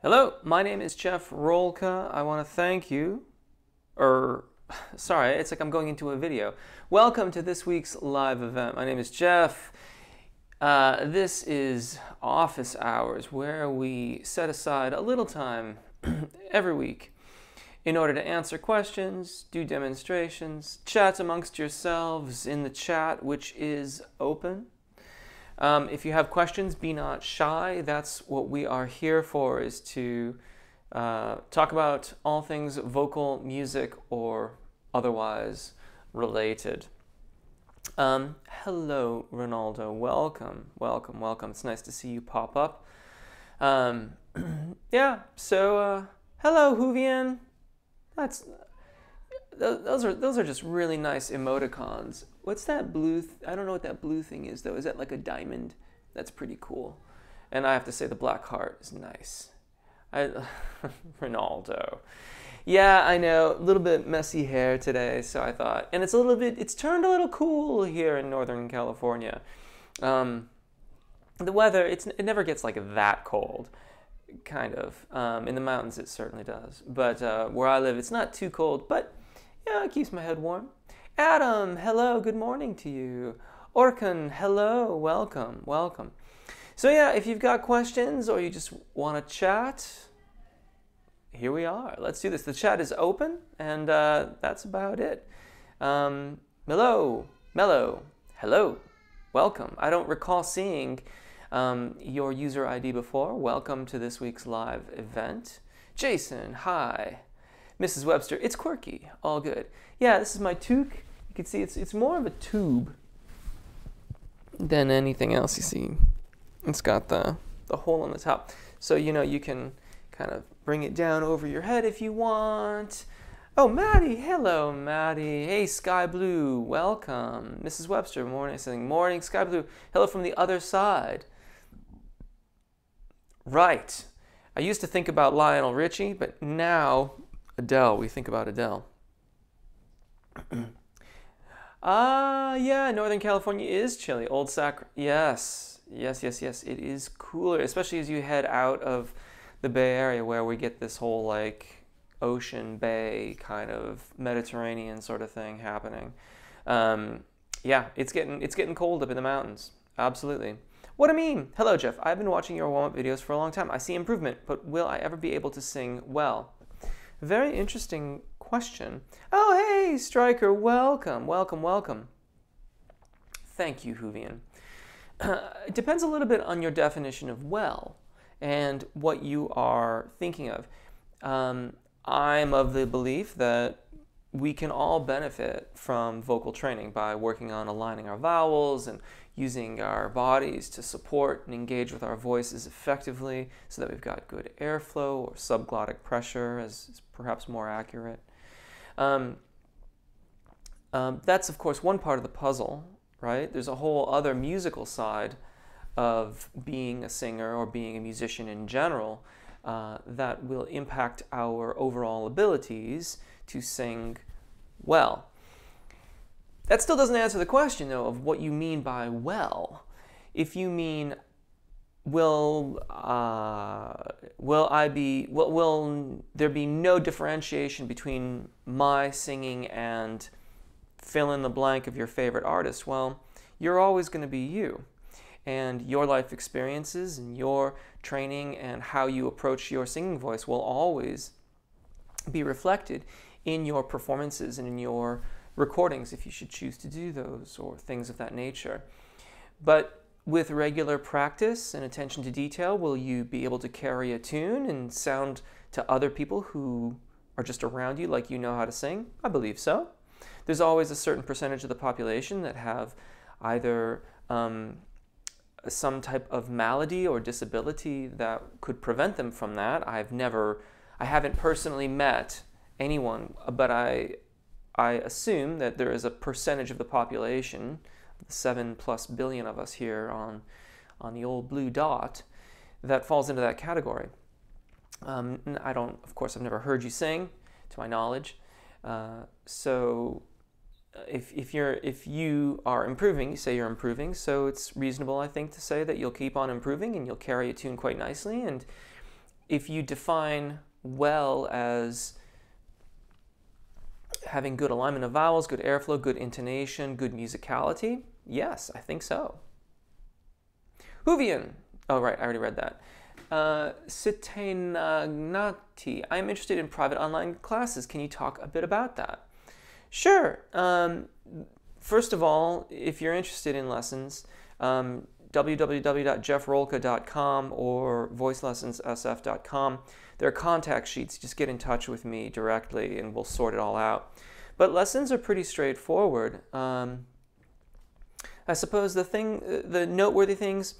Hello, my name is Jeff Rolka. I want to thank you, sorry, it's like I'm going into a video. Welcome to this week's live event. My name is Jeff. This is office hours where we set aside a little time every week in order to answer questions, do demonstrations, chat amongst yourselves in the chat, which is open. If you have questions, be not shy. That's what we are here for, is to talk about all things vocal, music, or otherwise related. Hello, Ronaldo. Welcome, welcome, welcome. It's nice to see you pop up. Yeah, so hello, Hoovian. Those are just really nice emoticons. What's that blue? I don't know what that blue thing is though. Is that like a diamond? That's pretty cool. And I have to say the black heart is nice. Ronaldo. Yeah, I know. A little bit messy hair today, so I thought. And it's turned a little cool here in Northern California. The weather, it never gets like that cold. Kind of. In the mountains it certainly does. But where I live, it's not too cold, but yeah, it keeps my head warm. Adam, hello, good morning to you. Orkan, hello, welcome, welcome. So yeah, if you've got questions or you just want to chat, here we are. Let's do this. The chat is open, and that's about it. Mello, hello, welcome. I don't recall seeing your user ID before. Welcome to this week's live event. Jason, hi. Mrs. Webster, it's quirky, all good. Yeah, this is my toque. You can see it's more of a tube than anything else you see. It's got the hole on the top. So, you know, you can kind of bring it down over your head if you want. Oh, Maddie, hello, Maddie. Hey, Sky Blue, welcome. Mrs. Webster, morning, saying morning, Sky Blue. Hello from the other side. Right. I used to think about Lionel Richie, but now Adele, we think about Adele. Yeah, Northern California is chilly. Old Sac, yes, it is cooler, especially as you head out of the Bay Area where we get this whole like ocean bay kind of Mediterranean sort of thing happening. Yeah, it's getting cold up in the mountains. Absolutely. What I mean? Hello, Jeff. I've been watching your warm-up videos for a long time. I see improvement, but will I ever be able to sing well? Very interesting question. Oh, hey, Stryker, welcome, welcome, welcome. Thank you, Hoovian. It depends a little bit on your definition of well and what you are thinking of. I'm of the belief that we can all benefit from vocal training by working on aligning our vowels and using our bodies to support and engage with our voices effectively so that we've got good airflow, or subglottic pressure as is perhaps more accurate. That's of course one part of the puzzle, right? There's a whole other musical side of being a singer or being a musician in general that will impact our overall abilities to sing well. That still doesn't answer the question, though, of what you mean by well. If you mean, will there be no differentiation between my singing and fill in the blank of your favorite artist? Well, you're always going to be you. And your life experiences and your training and how you approach your singing voice will always be reflected in your performances and in your recordings, if you should choose to do those, or things of that nature. But with regular practice and attention to detail, will you be able to carry a tune and sound to other people who are just around you like you know how to sing? I believe so. There's always a certain percentage of the population that have either some type of malady or disability that could prevent them from that. I haven't personally met anyone, but I assume that there is a percentage of the population, the 7+ billion of us here on the old blue dot, that falls into that category. Of course, I've never heard you sing, to my knowledge. So if you are improving, you say you're improving, so it's reasonable, I think, to say that you'll keep on improving and you'll carry a tune quite nicely. And if you define well as having good alignment of vowels, good airflow, good intonation, good musicality, yes, I think so. Huvian. Oh, right, I already read that. Sitenagnati. I'm interested in private online classes. Can you talk a bit about that? Sure. First of all, if you're interested in lessons, www.jeffrolka.com or voicelessonssf.com. There are contact sheets. Just get in touch with me directly and we'll sort it all out. But lessons are pretty straightforward. I suppose the noteworthy things,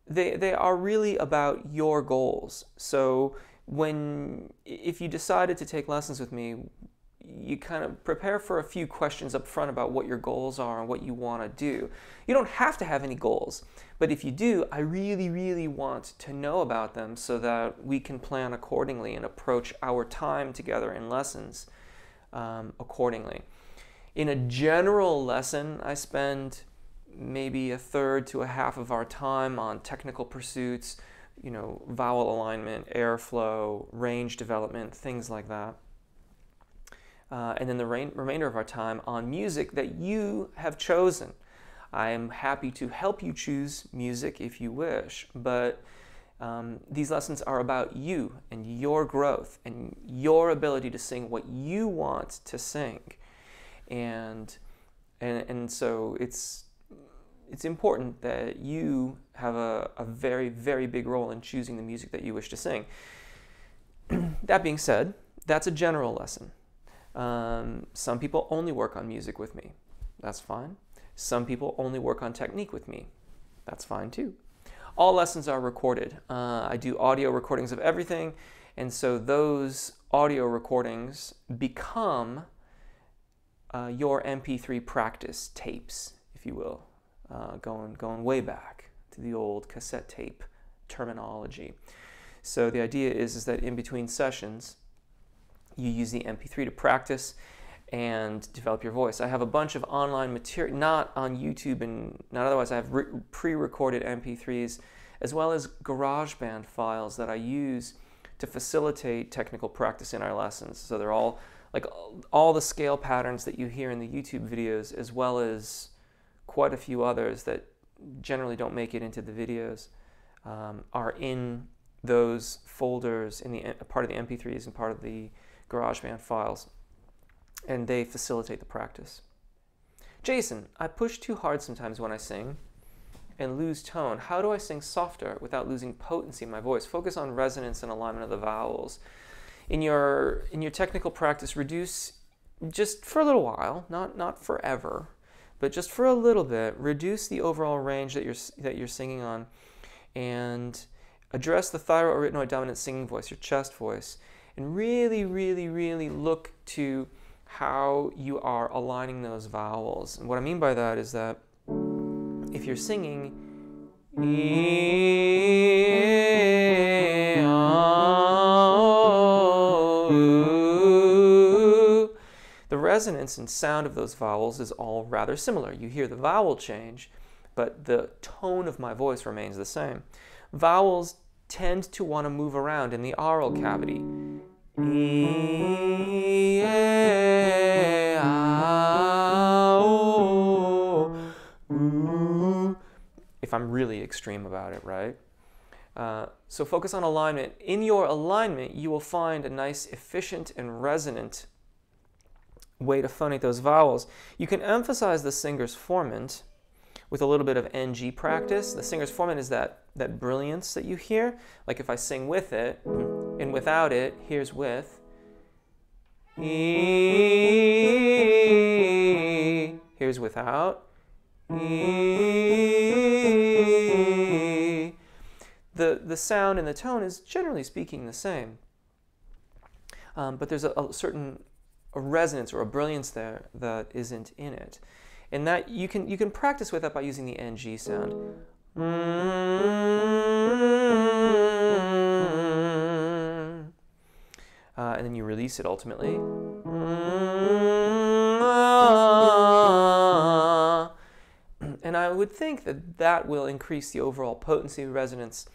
they are really about your goals. So if you decided to take lessons with me, you kind of prepare for a few questions up front about what your goals are and what you want to do. You don't have to have any goals, but if you do, I really, really want to know about them so that we can plan accordingly and approach our time together in lessons accordingly. In a general lesson, I spend maybe a third to a half of our time on technical pursuits, vowel alignment, airflow, range development, things like that. And then the remainder of our time on music that you have chosen. I am happy to help you choose music if you wish, but these lessons are about you and your growth and your ability to sing what you want to sing. And so it's important that you have a very, very big role in choosing the music that you wish to sing. That being said, that's a general lesson. Some people only work on music with me. That's fine. Some people only work on technique with me. That's fine too. All lessons are recorded. I do audio recordings of everything, and so those audio recordings become your MP3 practice tapes, if you will, going way back to the old cassette tape terminology. So the idea is that in between sessions, you use the MP3 to practice and develop your voice. I have a bunch of online material, not on YouTube and not otherwise. I have pre-recorded MP3s as well as GarageBand files that I use to facilitate technical practice in our lessons. So they're all like all the scale patterns that you hear in the YouTube videos, as well as quite a few others that generally don't make it into the videos, are in those folders in the part of the MP3s and part of the GarageBand files, and they facilitate the practice. Jason, I push too hard sometimes when I sing and lose tone. How do I sing softer without losing potency in my voice? Focus on resonance and alignment of the vowels. In your technical practice, reduce just for a little while, not forever, but just for a little bit, reduce the overall range that you're singing on, and address the thyroarytenoid dominant singing voice, your chest voice, and really, really, really look to how you are aligning those vowels. And what I mean by that is that if you're singing the resonance and sound of those vowels is all rather similar. You hear the vowel change, but the tone of my voice remains the same. Vowels tend to want to move around in the oral cavity. If I'm really extreme about it, right? So focus on alignment. In your alignment, you will find a nice, efficient, and resonant way to phonate those vowels. You can emphasize the singer's formant with a little bit of NG practice. The singer's formant is that brilliance that you hear. Like if I sing with it and without it, here's with. Here's without. The sound and the tone is generally speaking the same. But there's a certain resonance or a brilliance there that isn't in it. And that you can practice with that by using the NG sound. And then you release it ultimately. And I would think that that will increase the overall potency, resonance,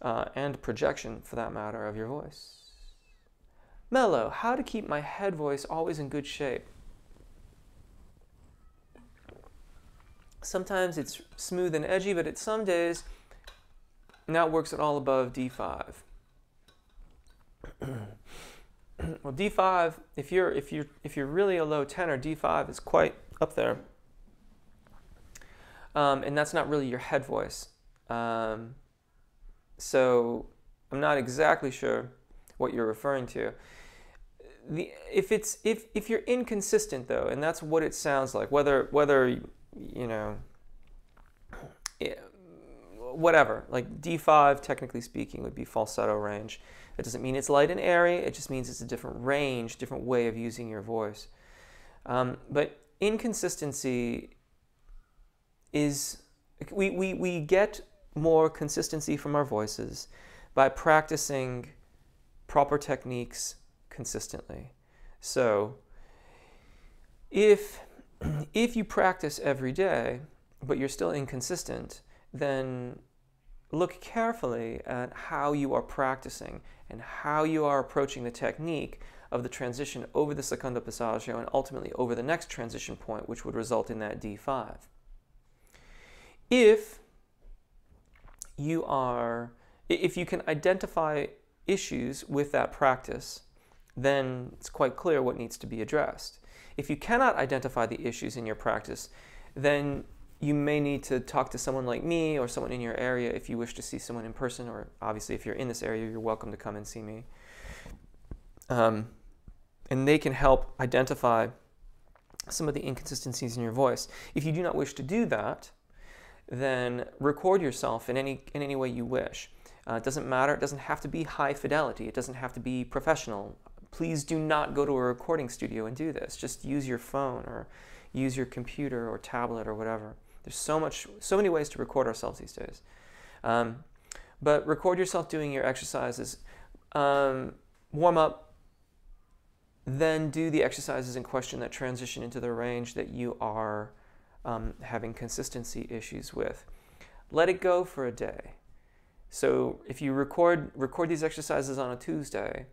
and projection, for that matter, of your voice. Mellow, how to keep my head voice always in good shape. Sometimes it's smooth and edgy, but at some days, now it works at all above D5. Well, D5, if you're really a low tenor, D5 is quite up there, and that's not really your head voice. So I'm not exactly sure what you're referring to. If you're inconsistent though, and that's what it sounds like, whether you know, whatever, like D5 technically speaking would be falsetto range. That doesn't mean it's light and airy, it just means it's a different range, different way of using your voice. But inconsistency is, we get more consistency from our voices by practicing proper techniques consistently. So if you practice every day, but you're still inconsistent, then look carefully at how you are practicing and how you are approaching the technique of the transition over the secondo passaggio and ultimately over the next transition point, which would result in that D5. If you can identify issues with that practice, then it's quite clear what needs to be addressed. If you cannot identify the issues in your practice, then you may need to talk to someone like me or someone in your area if you wish to see someone in person, or obviously if you're in this area, you're welcome to come and see me. And they can help identify some of the inconsistencies in your voice. If you do not wish to do that, then record yourself in any way you wish. It doesn't matter. It doesn't have to be high fidelity. It doesn't have to be professional. Please do not go to a recording studio and do this. Just use your phone or use your computer or tablet or whatever. There's so many ways to record ourselves these days. But record yourself doing your exercises. Warm up, then do the exercises in question that transition into the range that you are having consistency issues with. Let it go for a day. So if you record these exercises on a Tuesday,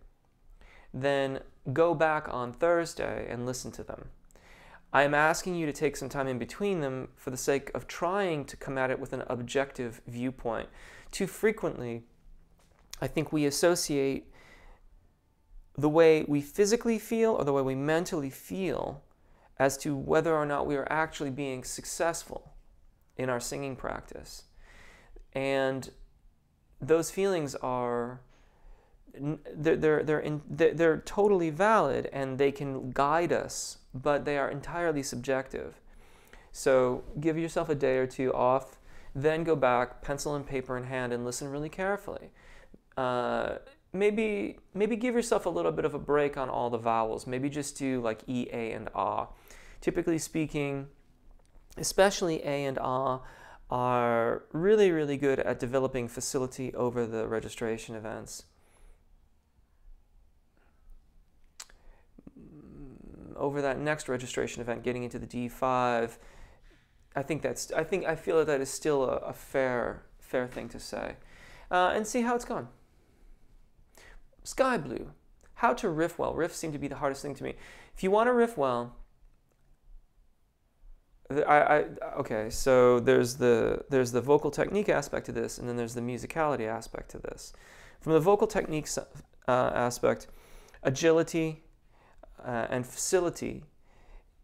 then go back on Thursday and listen to them. I am asking you to take some time in between them for the sake of trying to come at it with an objective viewpoint. Too frequently, I think we associate the way we physically feel or the way we mentally feel as to whether or not we are actually being successful in our singing practice. And those feelings are, they're totally valid and they can guide us, but they are entirely subjective. So give yourself a day or two off, then go back, pencil and paper in hand, and listen really carefully. Maybe give yourself a little bit of a break on all the vowels. Maybe just do like E, A, and Ah. Typically speaking, especially A and Ah are really, really good at developing facility over the registration events. Over that next registration event, getting into the D5, I feel that is still a fair thing to say. And see how it's gone. Sky Blue, how to riff well. Riffs seem to be the hardest thing to me. If you want to riff well, okay, so there's the vocal technique aspect to this, and then there's the musicality aspect to this. From the vocal technique aspect, agility and facility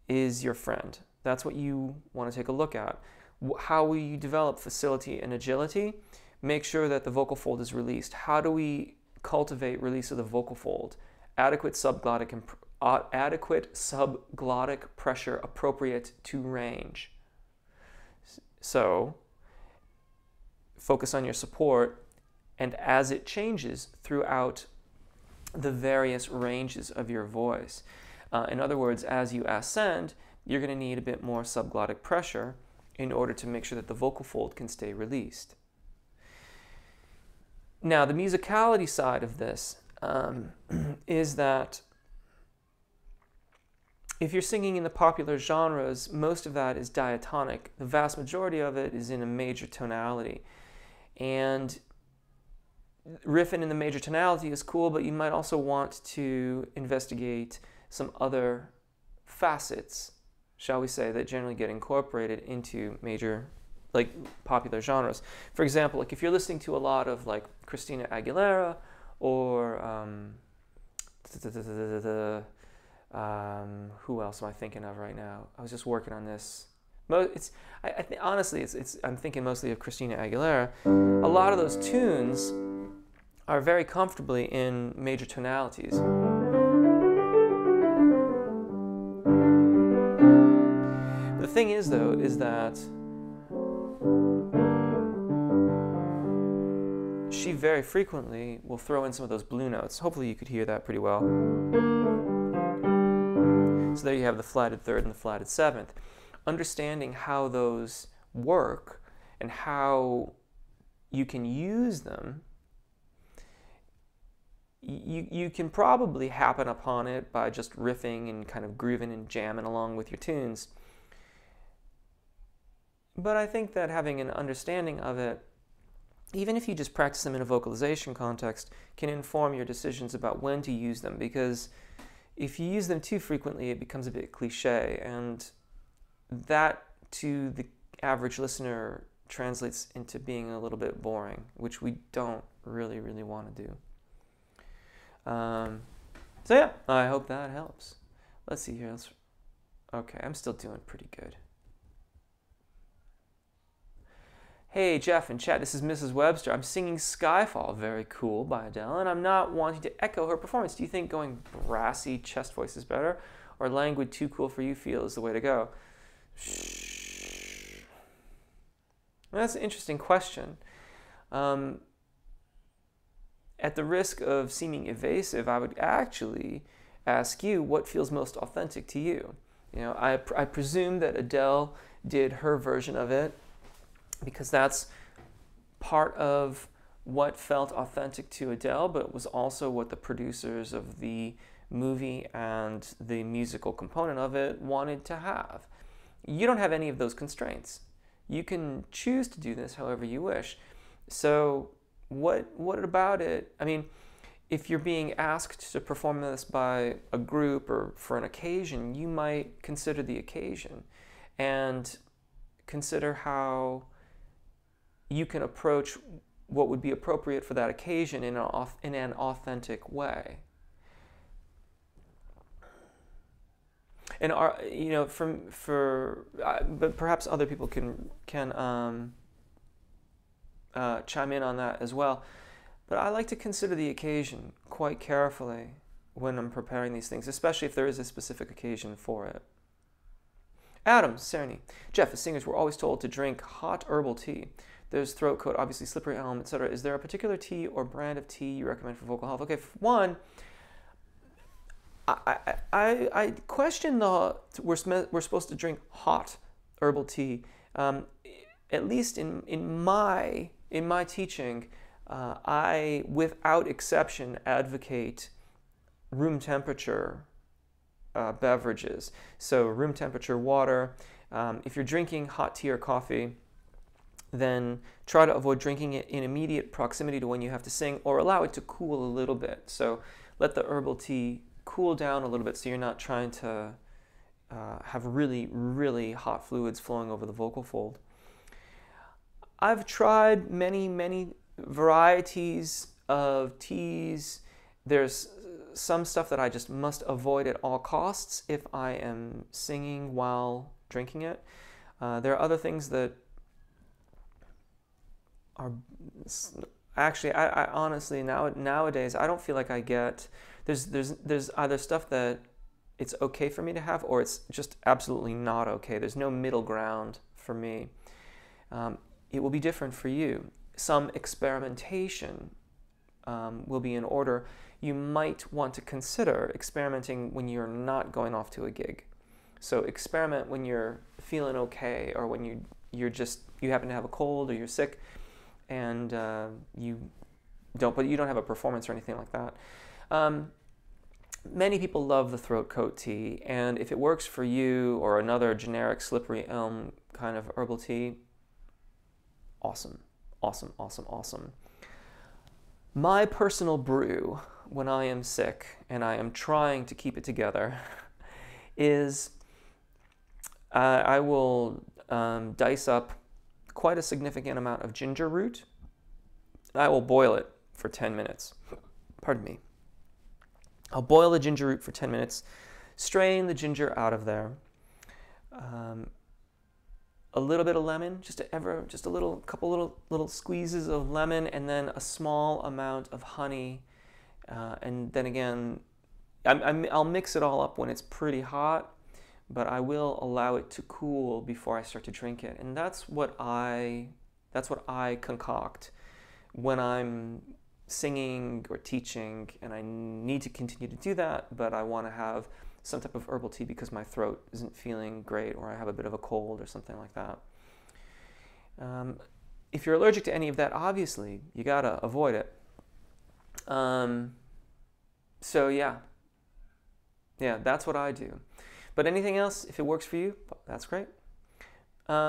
is your friend. That's what you want to take a look at. How will you develop facility and agility? Make sure that the vocal fold is released. How do we cultivate release of the vocal fold? Adequate subglottic pressure appropriate to range. So focus on your support, and as it changes throughout the various ranges of your voice. In other words, as you ascend, you're going to need a bit more subglottic pressure in order to make sure that the vocal fold can stay released. Now, the musicality side of this is that if you're singing in the popular genres, most of that is diatonic. The vast majority of it is in a major tonality. And riffing in the major tonality is cool, but you might also want to investigate some other facets, shall we say, that generally get incorporated into major, like, popular genres. For example, like if you're listening to a lot of like Christina Aguilera or who else am I thinking of right now? I was just working on this. Honestly, I'm thinking mostly of Christina Aguilera. A lot of those tunes are very comfortably in major tonalities. The thing is, though, is that she very frequently will throw in some of those blue notes. Hopefully you could hear that pretty well. So there you have the flatted third and the flatted seventh. Understanding how those work and how you can use them, you can probably happen upon it by just riffing and kind of grooving and jamming along with your tunes. But I think that having an understanding of it, even if you just practice them in a vocalization context, can inform your decisions about when to use them, because if you use them too frequently, it becomes a bit cliche, and that to the average listener translates into being a little bit boring, which we don't really want to do. So yeah, I hope that helps. Let's see here. Okay, I'm still doing pretty good. Hey, Jeff and chat, this is Mrs. Webster. I'm singing Skyfall, very cool, by Adele, and I'm not wanting to echo her performance. Do you think going brassy chest voice is better, or languid too cool for you feel is the way to go? That's an interesting question. At the risk of seeming evasive, I would actually ask you what feels most authentic to you. You know, I presume that Adele did her version of it because that's part of what felt authentic to Adele, but it was also what the producers of the movie and the musical component of it wanted to have. You don't have any of those constraints. You can choose to do this however you wish. So what about it? I mean, if you're being asked to perform this by a group or for an occasion, you might consider the occasion and consider how you can approach what would be appropriate for that occasion in an authentic way. And you know, but perhaps other people can chime in on that as well. But I like to consider the occasion quite carefully when I'm preparing these things, especially if there is a specific occasion for it. Adam Cerny. Jeff, as singers, we're always told to drink hot herbal tea. There's throat coat, obviously slippery elm, etc. Is there a particular tea or brand of tea you recommend for vocal health? Okay, for one, I question we're supposed to drink hot herbal tea. At least in my teaching, I, without exception, advocate room temperature beverages. So room temperature water. If you're drinking hot tea or coffee, then try to avoid drinking it in immediate proximity to when you have to sing, or allow it to cool a little bit. So let the herbal tea cool down a little bit so you're not trying to have really hot fluids flowing over the vocal fold. I've tried many varieties of teas. There's some stuff that I just must avoid at all costs if I am singing while drinking it. There are other things that are actually, I honestly nowadays I don't feel like I get. There's either stuff that it's okay for me to have, or it's just absolutely not okay. There's no middle ground for me. It will be different for you. Some experimentation will be in order. You might want to consider experimenting when you're not going off to a gig. So experiment when you're feeling okay, or when you happen to have a cold or you're sick, and you don't have a performance or anything like that. Many people love the throat coat tea, and if it works for you or another generic slippery elm kind of herbal tea, awesome. My personal brew when I am sick and I am trying to keep it together is I will dice up quite a significant amount of ginger root. I will boil it for 10 minutes. Pardon me. I'll boil the ginger root for 10 minutes, strain the ginger out of there. A little bit of lemon, just a couple little squeezes of lemon, and then a small amount of honey. And then again, I'll mix it all up when it's pretty hot, but I will allow it to cool before I start to drink it. And that's what I concoct when I'm singing or teaching, and I need to continue to do that, but I want to have some type of herbal tea because my throat isn't feeling great, or I have a bit of a cold or something like that. If you're allergic to any of that, obviously, you gotta avoid it. So yeah, that's what I do. But anything else, if it works for you, that's great.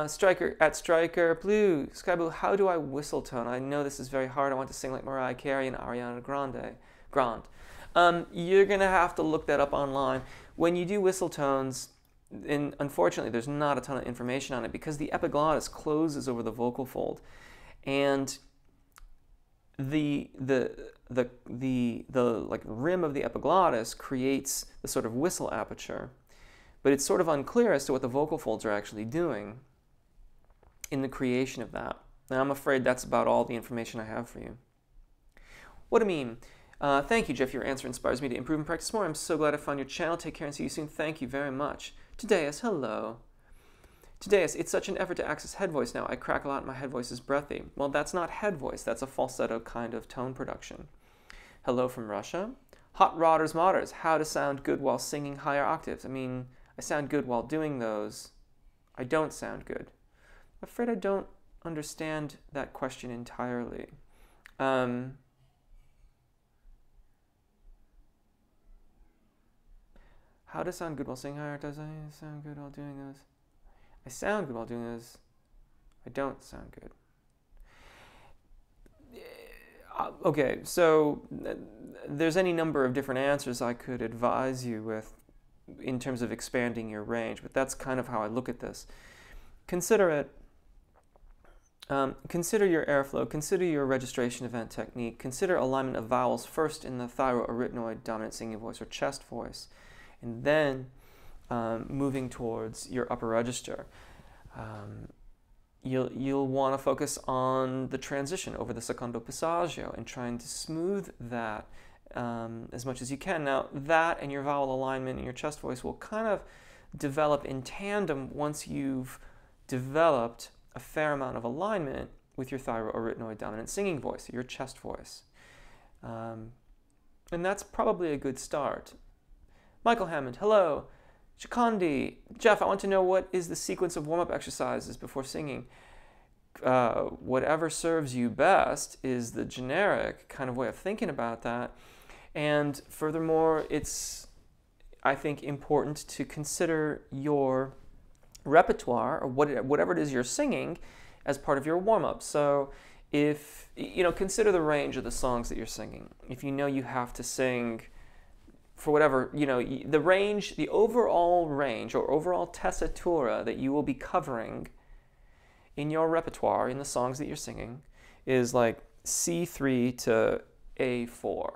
Striker Blue, Sky Blue, how do I whistle tone? I know this is very hard. I want to sing like Mariah Carey and Ariana Grande. You're going to have to look that up online. When you do whistle tones, and unfortunately there's not a ton of information on it because the epiglottis closes over the vocal fold, and the like rim of the epiglottis creates the sort of whistle aperture, but it's sort of unclear as to what the vocal folds are actually doing in the creation of that. And I'm afraid that's about all the information I have for you. What a meme. Thank you, Jeff. Your answer inspires me to improve and practice more. I'm so glad I found your channel. Take care and see you soon. Thank you very much. Tadeus, hello. Tadeus, it's such an effort to access head voice now. I crack a lot and my head voice is breathy. Well, that's not head voice. That's a falsetto kind of tone production. Hello from Russia. Hot Rodders Modders, how to sound good while singing higher octaves. I mean, I sound good while doing those. I don't sound good. I'm afraid I don't understand that question entirely. How to sound good while singing higher? Does I sound good while doing those? I sound good while doing those. I don't sound good. Okay, so there's any number of different answers I could advise you with in terms of expanding your range, but that's kind of how I look at this. Consider it. Consider your airflow, consider your registration event technique, consider alignment of vowels first in the thyroarytenoid dominant singing voice or chest voice, and then moving towards your upper register. You'll want to focus on the transition over the secondo passaggio and trying to smooth that as much as you can. Now, that and your vowel alignment and your chest voice will kind of develop in tandem once you've developed a fair amount of alignment with your thyroarytenoid dominant singing voice, your chest voice. And that's probably a good start. Michael Hammond, hello. Chikondi, Jeff, I want to know what is the sequence of warm-up exercises before singing. Whatever serves you best is the generic kind of way of thinking about that. And furthermore, it's, I think, important to consider your repertoire or whatever it is you're singing as part of your warm-up. So if, consider the range of the songs that you're singing. If you know you have to sing for whatever, the range, the overall range or overall tessitura that you will be covering in your repertoire, in the songs that you're singing, is like C3 to A4.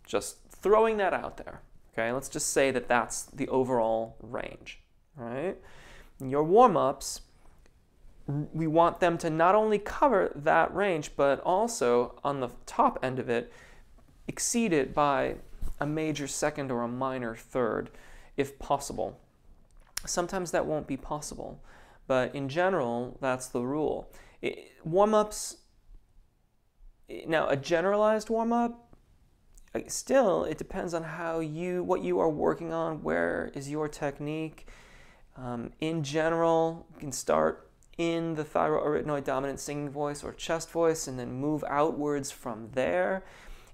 Just throwing that out there, okay? Let's just say that that's the overall range, right? In your warm-ups, we want them to not only cover that range, but also on the top end of it, exceed it by a major second or a minor third, if possible. Sometimes that won't be possible, but in general, that's the rule. Warm-ups, now a generalized warm-up, still, it depends on what you are working on, where is your technique. In general, you can start in the thyroarytenoid dominant singing voice or chest voice and then move outwards from there.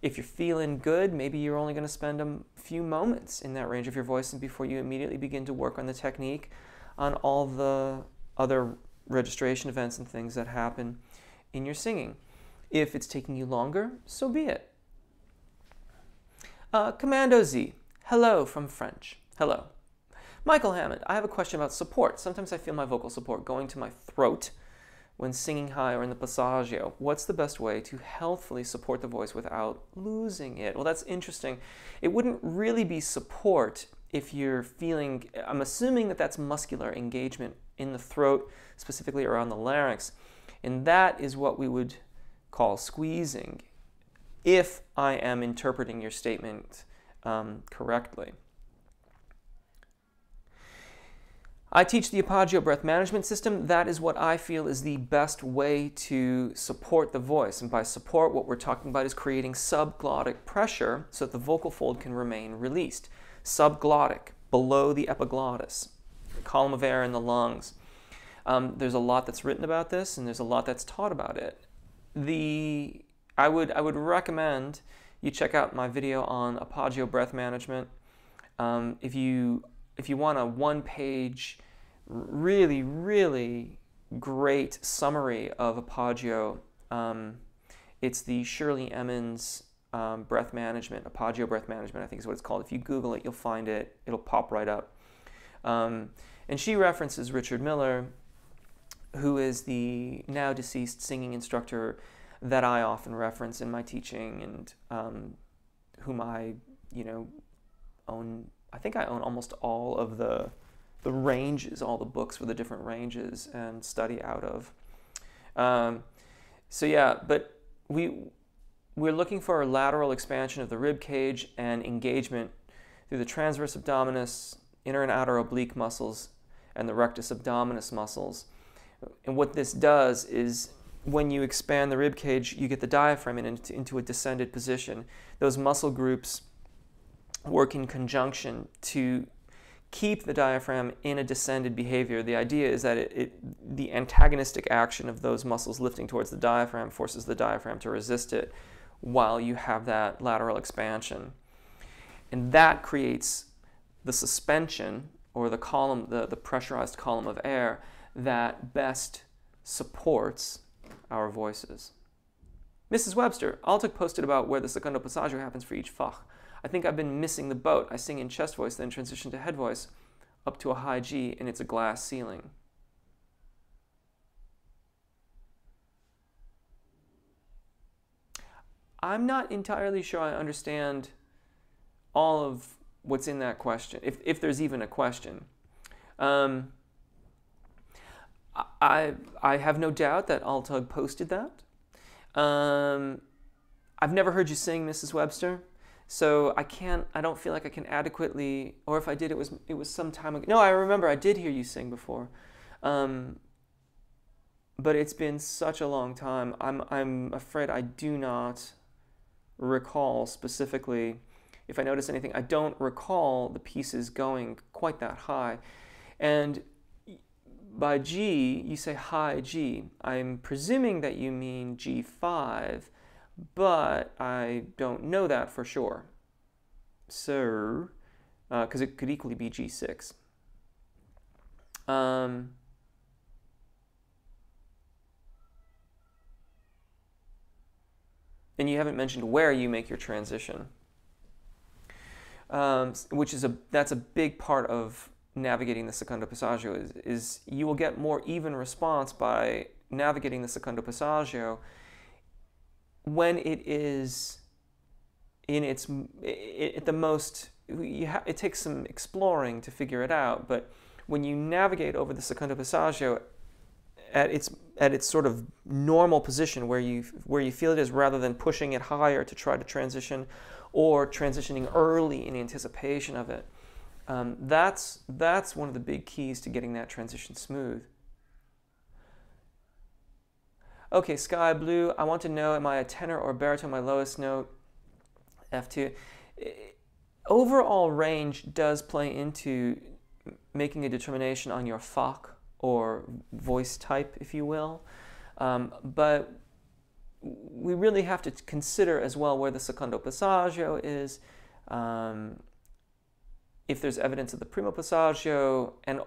If you're feeling good, maybe you're only going to spend a few moments in that range of your voice and before you immediately begin to work on the technique on all the other registration events and things that happen in your singing. If it's taking you longer, so be it. Commando Z, hello from French. Hello. Michael Hammond, I have a question about support. Sometimes I feel my vocal support going to my throat when singing high or in the passaggio. What's the best way to healthfully support the voice without losing it? Well, that's interesting. It wouldn't really be support if you're feeling, I'm assuming that that's muscular engagement in the throat, specifically around the larynx. And that is what we would call squeezing, if I am interpreting your statement correctly. I teach the Apagio breath management system. That is what I feel is the best way to support the voice. And by support, what we're talking about is creating subglottic pressure so that the vocal fold can remain released. Subglottic, below the epiglottis, column of air in the lungs. There's a lot that's written about this, and there's a lot that's taught about it. I would recommend you check out my video on Apagio breath management. If you want a one-page, really, really great summary of Apagio, it's the Shirley Emmons breath management, Apagio breath management, I think is what it's called. If you Google it, you'll find it. It'll pop right up. And she references Richard Miller, who is the now deceased singing instructor that I often reference in my teaching, and whom I, own. I think I own almost all of the ranges, all the books for the different ranges, and study out of. So yeah, but we're looking for a lateral expansion of the rib cage and engagement through the transverse abdominis, inner and outer oblique muscles, and the rectus abdominis muscles. And what this does is, when you expand the rib cage, you get the diaphragm into a descended position. Those muscle groups work in conjunction to keep the diaphragm in a descended behavior. The idea is that the antagonistic action of those muscles lifting towards the diaphragm forces the diaphragm to resist it while you have that lateral expansion. And that creates the suspension, or the column, the pressurized column of air that best supports our voices. Mrs. Webster, Altic posted about where the secondo passaggio happens for each fach. I think I've been missing the boat. I sing in chest voice, then transition to head voice up to a high G, and it's a glass ceiling. I'm not entirely sure I understand all of what's in that question, if there's even a question. I have no doubt that Altug posted that. I've never heard you sing, Mrs. Webster, so I don't feel like I can adequately, or if I did, it was some time ago. No, I remember I did hear you sing before, but it's been such a long time. I'm afraid I do not recall specifically. If I notice anything, I don't recall the pieces going quite that high. And by G, you say high G. I'm presuming that you mean G5, but I don't know that for sure. So, because it could equally be G6. And you haven't mentioned where you make your transition, which is that's a big part of navigating the secondo passaggio. Is you will get more even response by navigating the secondo passaggio when it is in its at the most. It takes some exploring to figure it out, but when you navigate over the secondo passaggio at its sort of normal position where you feel it is, rather than pushing it higher to try to transition, or transitioning early in anticipation of it, that's one of the big keys to getting that transition smooth. Okay, Sky Blue, I want to know, am I a tenor or baritone, my lowest note? F2. Overall range does play into making a determination on your fach, or voice type, if you will. But we really have to consider as well where the secondo passaggio is, if there's evidence of the primo passaggio, and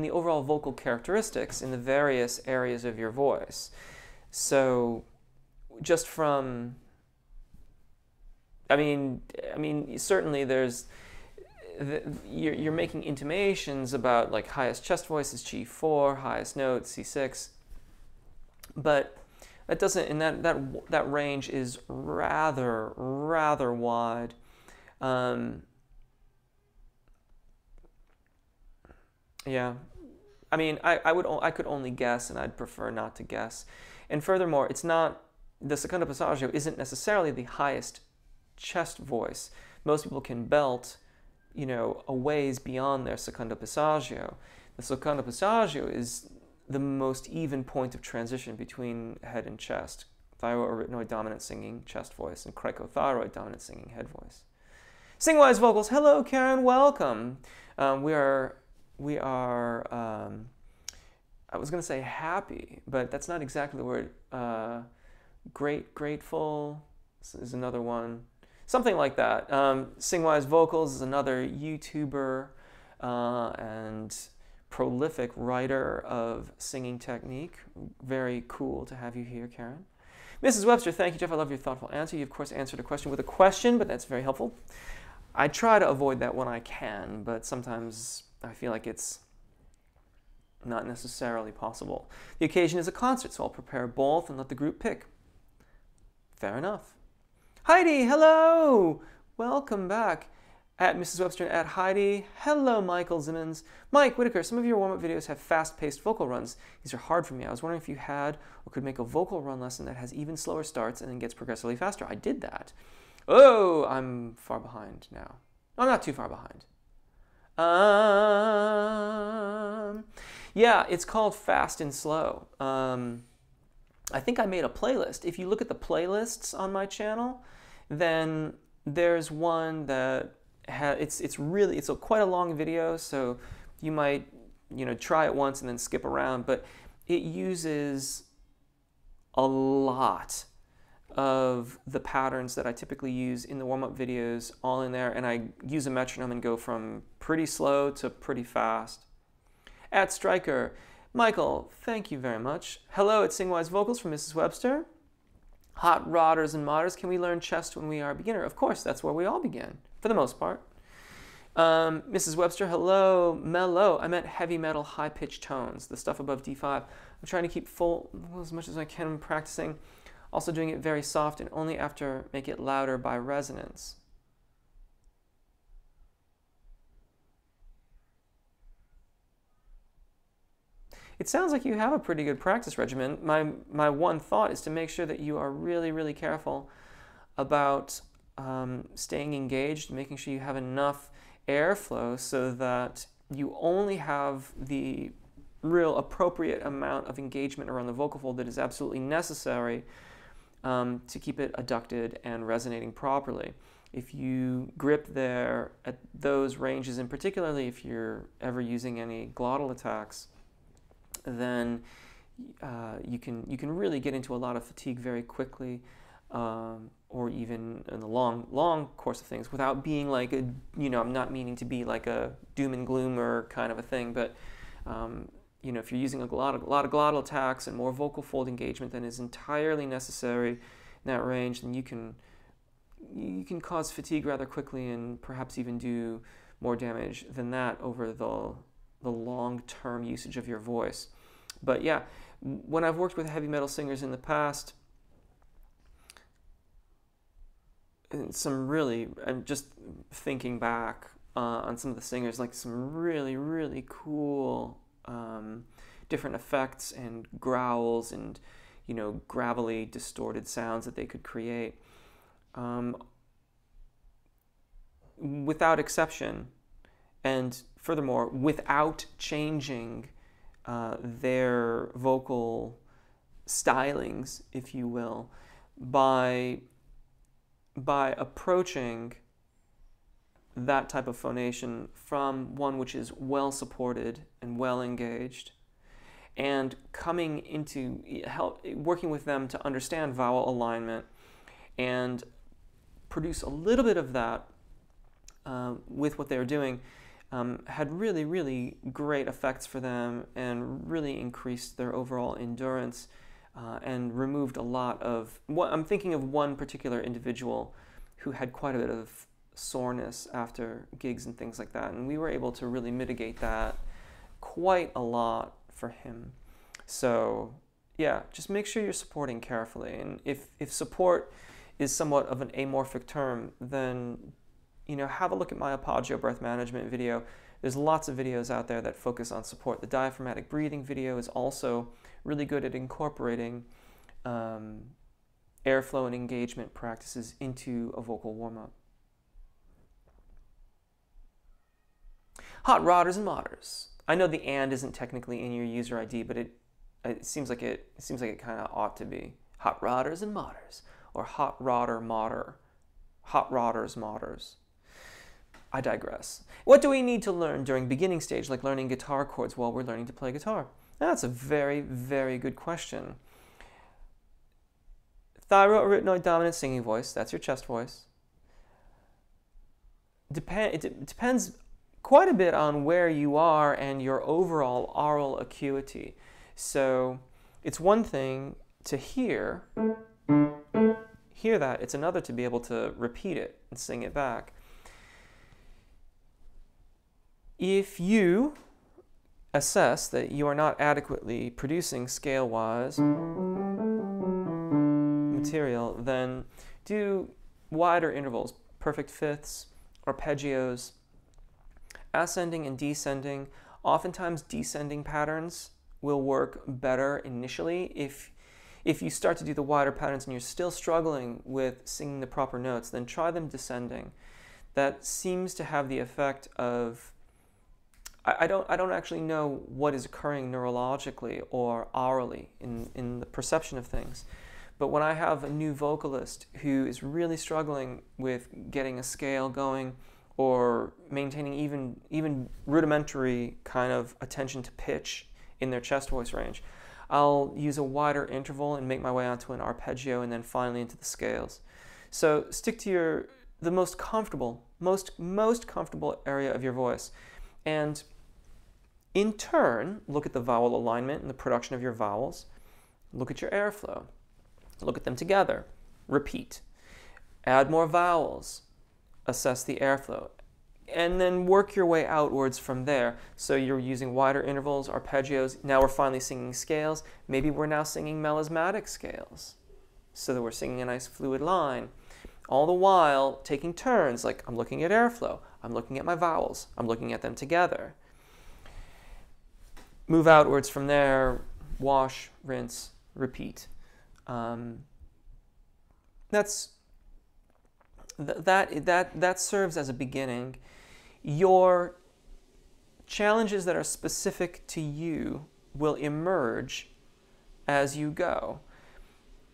the overall vocal characteristics in the various areas of your voice. So just from, I mean, certainly there's, you're making intimations about like highest chest voice is G4, highest note C6, but that doesn't, and that range is rather wide. Yeah, I mean, I could only guess, and I'd prefer not to guess. And furthermore, it's not, the secondo passaggio isn't necessarily the highest chest voice. Most people can belt, you know, a ways beyond their secondo passaggio. The secondo passaggio is the most even point of transition between head and chest. Thyroarytenoid dominant singing chest voice and cricothyroid dominant singing head voice. Sing-wise vocals. Hello, Karen. Welcome. We are. I was going to say happy, but that's not exactly the word. Grateful is another one. Something like that. Sing-wise vocals is another YouTuber and prolific writer of singing technique. Very cool to have you here, Karen. Mrs. Webster, thank you, Jeff. I love your thoughtful answer. You, of course, answered a question with a question, but that's very helpful. I try to avoid that when I can, but sometimes I feel like it's not necessarily possible. The occasion is a concert, so I'll prepare both and let the group pick. Fair enough. Heidi, hello! Welcome back. At Mrs. Webster and at Heidi. Hello, Michael Zimmons. Mike Whitaker, some of your warm-up videos have fast-paced vocal runs. These are hard for me. I was wondering if you had or could make a vocal run lesson that has even slower starts and then gets progressively faster. I did that. Oh, I'm far behind now. I'm not too far behind. Yeah, it's called Fast and Slow. I think I made a playlist. If you look at the playlists on my channel, then there's one that it's quite a long video, so you might, you know, try it once and then skip around, but it uses a lot of the patterns that I typically use in the warm-up videos all in there, and I use a metronome and go from pretty slow to pretty fast. At Striker, Michael, thank you very much. Hello, it's Singwise Vocals from Mrs. Webster. Hot rodders and modders, can we learn chest when we are a beginner? Of course, that's where we all begin, for the most part. Mrs. Webster, hello. Mellow, I meant heavy metal high-pitched tones, the stuff above D5. I'm trying to keep full as much as I can when practicing. Also doing it very soft and only after make it louder by resonance. It sounds like you have a pretty good practice regimen. My one thought is to make sure that you are really, really careful about staying engaged, making sure you have enough airflow so that you only have the real appropriate amount of engagement around the vocal fold that is absolutely necessary to keep it adducted and resonating properly. If you grip there at those ranges, and particularly if you're ever using any glottal attacks, then you can really get into a lot of fatigue very quickly, or even in the long course of things, without being like a, you know, I'm not meaning to be like a doom and gloomer kind of a thing, but you know, if you're using a lot of glottal attacks and more vocal fold engagement than is entirely necessary in that range, then you can cause fatigue rather quickly and perhaps even do more damage than that over the long-term usage of your voice. But yeah, when I've worked with heavy metal singers in the past, some really, I'm just thinking back on some of the singers, like some really, really cool different effects and growls and, you know, gravelly, distorted sounds that they could create. Without exception, and furthermore, without changing their vocal stylings, if you will, by approaching that type of phonation from one which is well supported and well engaged, and coming into working with them to understand vowel alignment and produce a little bit of that with what they were doing, had really, really great effects for them and really increased their overall endurance and removed a lot of, I'm thinking of one particular individual who had quite a bit of soreness after gigs and things like that, and we were able to really mitigate that quite a lot for him. So yeah, just make sure you're supporting carefully, and if support is somewhat of an amorphic term, then have a look at my Apagio breath management video. There's lots of videos out there that focus on support. The diaphragmatic breathing video is also really good at incorporating airflow and engagement practices into a vocal warm-up. Hot rodders and modders. I know the "and" isn't technically in your user ID, but it seems like it kind of ought to be. Hot rodders and modders, or hot rodder modder, hot rodders modders. I digress. What do we need to learn during beginning stage, like learning guitar chords while we're learning to play guitar? That's a very, very good question. Thyroarytenoid dominant singing voice, that's your chest voice. It depends quite a bit on where you are and your overall aural acuity. So it's one thing to hear that, it's another to be able to repeat it and sing it back. If you assess that you are not adequately producing scale-wise material, then do wider intervals, perfect fifths, arpeggios, ascending and descending. Oftentimes descending patterns will work better initially. If you start to do the wider patterns and you're still struggling with singing the proper notes, then try them descending. That seems to have the effect of, I don't actually know what is occurring neurologically or aurally in the perception of things. But when I have a new vocalist who is really struggling with getting a scale going or maintaining even rudimentary kind of attention to pitch in their chest voice range, I'll use a wider interval and make my way onto an arpeggio and then finally into the scales. So stick to the most comfortable area of your voice. And in turn, look at the vowel alignment and the production of your vowels. Look at your airflow. Look at them together. Repeat. Add more vowels. Assess the airflow. And then work your way outwards from there. So you're using wider intervals, arpeggios. Now we're finally singing scales. Maybe we're now singing melismatic scales, so that we're singing a nice fluid line. All the while taking turns, like I'm looking at airflow, I'm looking at my vowels, I'm looking at them together. Move outwards from there, wash, rinse, repeat. That serves as a beginning. Your challenges that are specific to you will emerge as you go.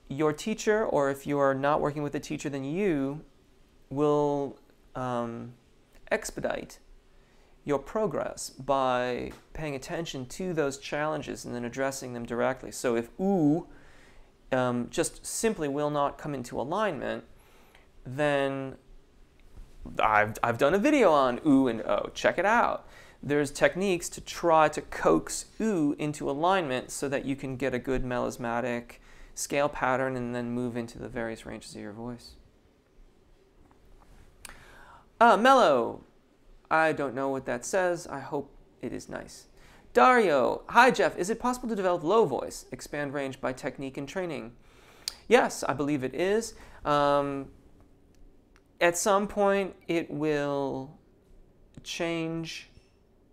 Your teacher, or if you are not working with a teacher, then you will expedite your progress by paying attention to those challenges and then addressing them directly. So if ooh just simply will not come into alignment, then I've done a video on ooh and oh. Check it out. There's techniques to try to coax ooh into alignment so that you can get a good melismatic scale pattern and then move into the various ranges of your voice. Mellow. I don't know what that says. I hope it is nice. Dario. Hi, Jeff. Is it possible to develop low voice, expand range by technique and training? Yes, I believe it is. At some point, it will change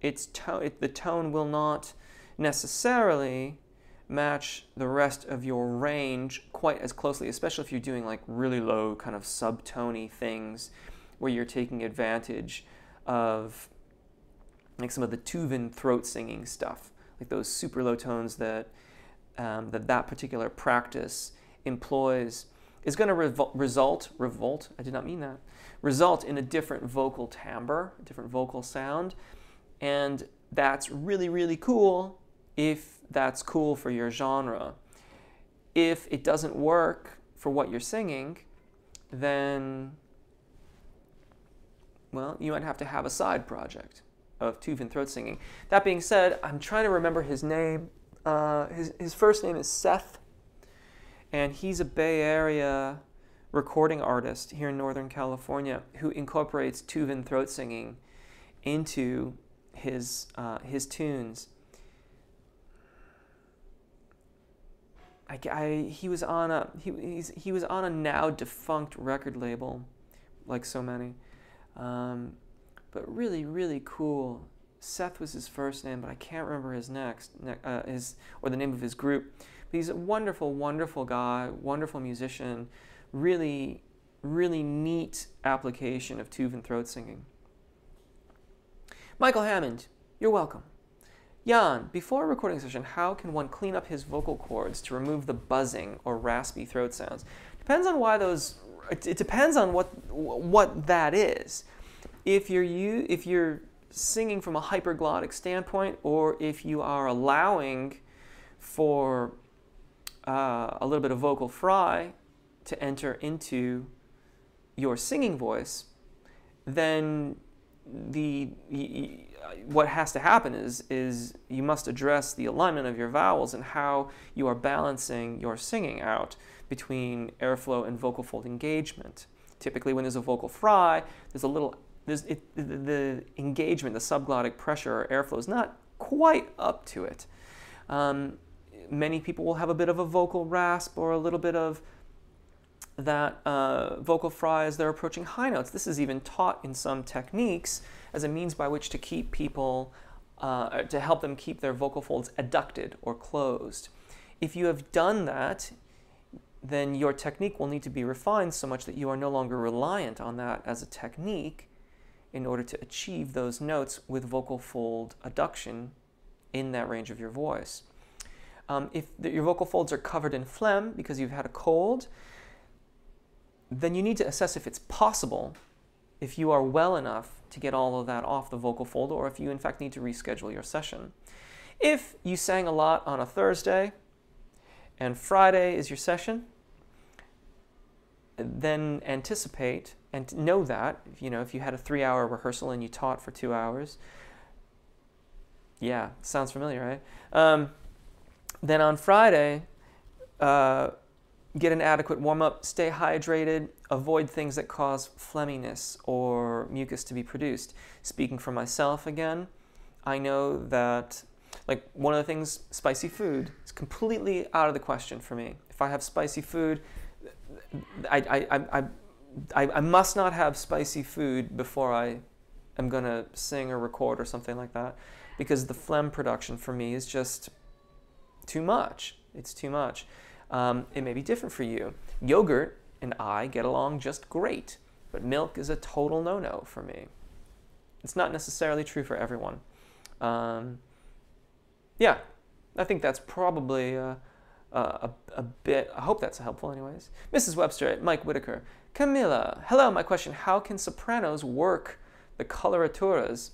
its tone. The tone will not necessarily match the rest of your range quite as closely, especially if you're doing like really low kind of subtony things where you're taking advantage of like some of the Tuvan throat singing stuff, like those super low tones that that particular practice employs, is going to result in a different vocal timbre, a different vocal sound, and that's really, really cool if that's cool for your genre. If it doesn't work for what you're singing, then, well, you might have to have a side project of Tuvan throat singing. That being said, I'm trying to remember his name. His first name is Seth. And he's a Bay Area recording artist here in Northern California who incorporates Tuvan throat singing into his tunes. He was on a now defunct record label, like so many, but really, really cool. Seth was his first name, but I can't remember his or the name of his group. But he's a wonderful, wonderful guy, wonderful musician. Really, really neat application of Tuvan throat singing. Michael Hammond, you're welcome. Jan, before a recording session, how can one clean up his vocal cords to remove the buzzing or raspy throat sounds? Depends on why those. It depends on what that is. If you're singing from a hyperglottic standpoint, or if you are allowing for a little bit of vocal fry to enter into your singing voice, then what has to happen is you must address the alignment of your vowels and how you are balancing your singing out between airflow and vocal fold engagement. Typically, when there's a vocal fry, the engagement, the subglottic pressure or airflow is not quite up to it. Many people will have a bit of a vocal rasp or a little bit of that vocal fry as they're approaching high notes. This is even taught in some techniques as a means by which to keep people, to help them keep their vocal folds adducted or closed. If you have done that, then your technique will need to be refined so much that you are no longer reliant on that as a technique in order to achieve those notes with vocal fold adduction in that range of your voice. If your vocal folds are covered in phlegm because you've had a cold, then you need to assess if it's possible, if you are well enough to get all of that off the vocal fold, or if you in fact need to reschedule your session. If you sang a lot on a Thursday and Friday is your session, then anticipate and know that, if you had a 3-hour rehearsal and you taught for 2 hours, yeah, sounds familiar, right? Then on Friday, get an adequate warm-up, stay hydrated, avoid things that cause phlegminess or mucus to be produced. Speaking for myself again, I know that, like, one of the things, spicy food, is completely out of the question for me. If I have spicy food, I must not have spicy food before I am going to sing or record or something like that, because the phlegm production for me is just too much. It's too much. It may be different for you. Yogurt and I get along just great, but milk is a total no-no for me. It's not necessarily true for everyone. Yeah, I think that's probably a bit, I hope that's helpful anyways. Mrs. Webster, Mike Whitaker. Camilla, hello, my question, how can sopranos work the coloraturas?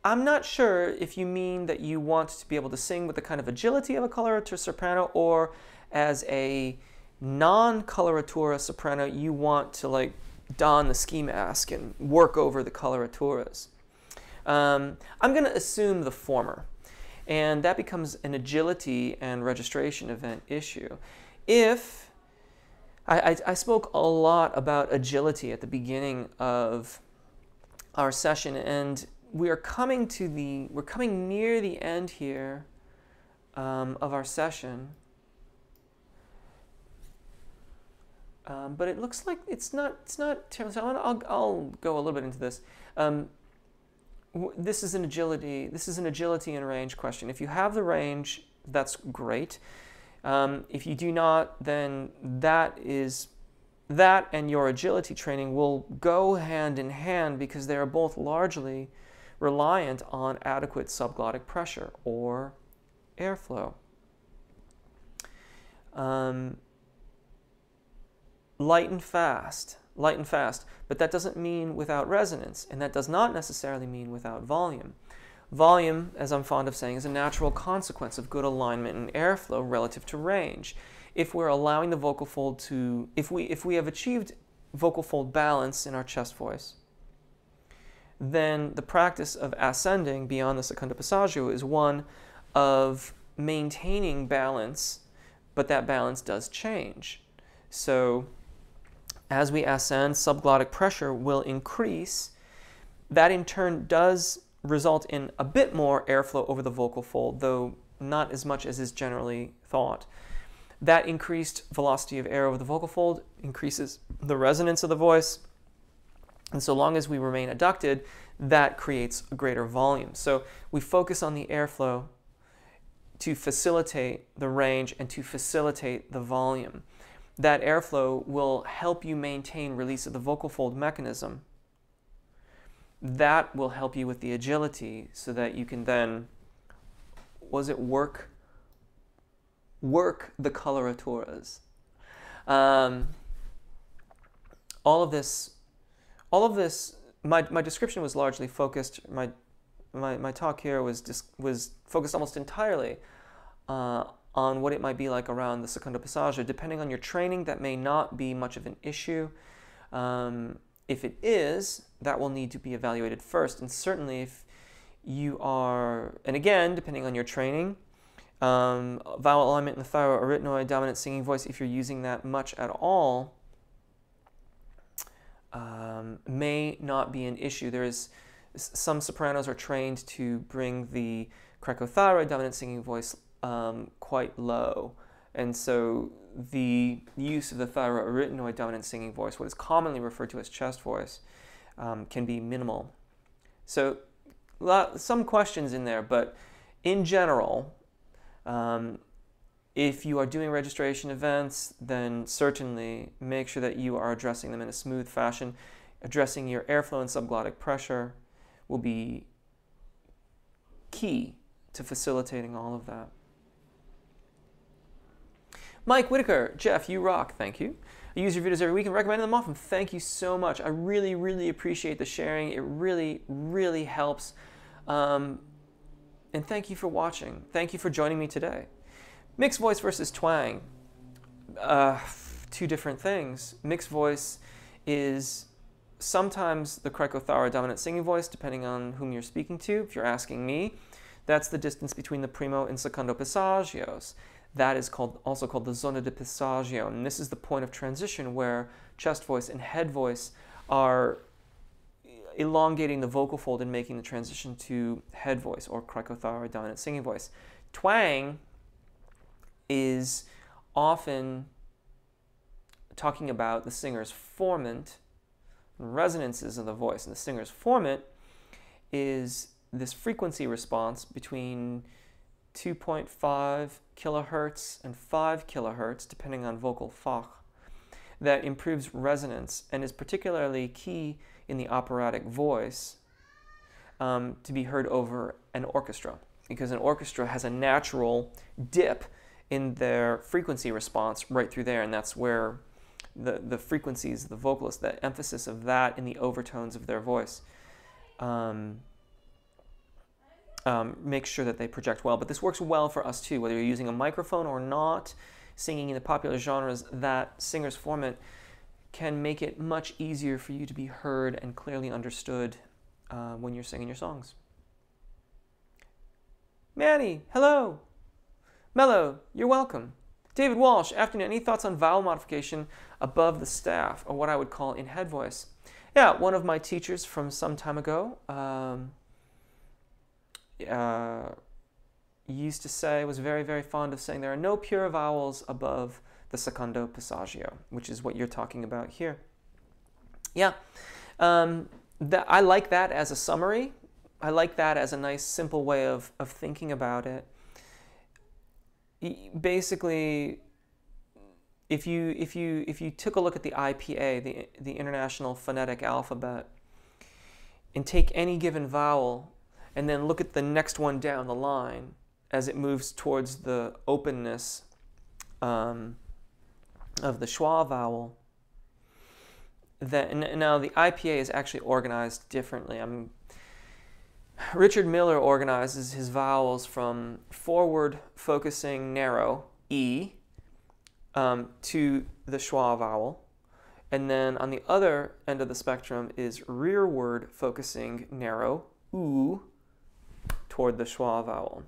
I'm not sure if you mean that you want to be able to sing with the kind of agility of a coloratura soprano, or as a non-coloratura soprano, you want to like don the ski mask and work over the coloraturas. I'm going to assume the former, and that becomes an agility and registration event issue. If I spoke a lot about agility at the beginning of our session, and we're coming near the end here of our session, but it looks like it's not terrible. So I'll go a little bit into this. This is an agility and range question. If you have the range, that's great. If you do not, then that and your agility training will go hand in hand, because they are both largely reliant on adequate subglottic pressure or airflow. Light and fast, but that doesn't mean without resonance, and that does not necessarily mean without volume. Volume, as I'm fond of saying, is a natural consequence of good alignment and airflow relative to range. If we're allowing the vocal fold to, if we have achieved vocal fold balance in our chest voice, then the practice of ascending beyond the secondo passaggio is one of maintaining balance, but that balance does change. So as we ascend, subglottic pressure will increase. That in turn does result in a bit more airflow over the vocal fold, though not as much as is generally thought. That increased velocity of air over the vocal fold increases the resonance of the voice. And so long as we remain adducted, that creates a greater volume. So we focus on the airflow to facilitate the range and to facilitate the volume. That airflow will help you maintain release of the vocal fold mechanism. That will help you with the agility so that you can then, work the coloraturas. All of this, my description was largely focused, my talk here was focused almost entirely on what it might be like around the secondo passaggio. Depending on your training, that may not be much of an issue. If it is, that will need to be evaluated first. And certainly if you are, and again, depending on your training, vowel alignment in the thyroarytenoid, dominant singing voice, if you're using that much at all, may not be an issue. There is, some sopranos are trained to bring the cricothyroid dominant singing voice quite low. And so the use of the thyroarytenoid dominant singing voice, what is commonly referred to as chest voice, can be minimal. So some questions in there, but in general, if you are doing registration events, then certainly make sure that you are addressing them in a smooth fashion. Addressing your airflow and subglottic pressure will be key to facilitating all of that. Mike Whitaker, Jeff, you rock, thank you. I use your videos every week and recommend them often. Thank you so much. I really, really appreciate the sharing. It really, really helps. And thank you for watching. Thank you for joining me today. Mixed voice versus twang. Two different things. Mixed voice is sometimes the cricothyroid dominant singing voice, depending on whom you're speaking to. If you're asking me, that's the distance between the primo and secondo passaggios. That is also called the zona de passaggio, and this is the point of transition where chest voice and head voice are elongating the vocal fold and making the transition to head voice or cricothyroid dominant singing voice. Twang is often talking about the singer's formant resonances of the voice, and the singer's formant is this frequency response between 2.5 kilohertz and 5 kilohertz, depending on vocal fach, that improves resonance and is particularly key in the operatic voice to be heard over an orchestra, because an orchestra has a natural dip in their frequency response right through there, and that's where the frequencies, the vocalist, the emphasis of that in the overtones of their voice make sure that they project well. But this works well for us too, whether you're using a microphone or not. Singing in the popular genres, that singer's formant can make it much easier for you to be heard and clearly understood when you're singing your songs. Manny, hello. Mello, you're welcome. David Walsh, afternoon. Any thoughts on vowel modification above the staff, or what I would call in head voice? Yeah, one of my teachers from some time ago used to say, was very, very fond of saying there are no pure vowels above the secondo passaggio, which is what you're talking about here. Yeah, I like that as a summary. I like that as a nice, simple way of thinking about it. Basically, if you took a look at the IPA, the International Phonetic Alphabet, and take any given vowel and then look at the next one down the line as it moves towards the openness of the schwa vowel. Now the IPA is actually organized differently. Richard Miller organizes his vowels from forward focusing narrow, E, to the schwa vowel. And then on the other end of the spectrum is rearward focusing narrow, U, toward the schwa vowel.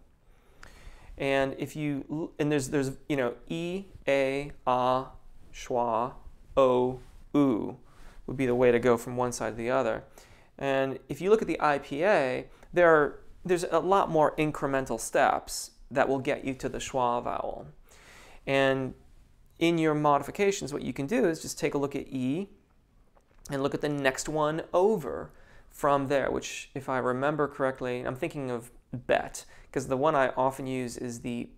And if you, and there's you know, E, A, A, schwa, O, U would be the way to go from one side to the other. And if you look at the IPA, there's a lot more incremental steps that will get you to the schwa vowel. And in your modifications, what you can do is just take a look at E and look at the next one over from there, which, if I remember correctly, I'm thinking of bet, because the one I often use is the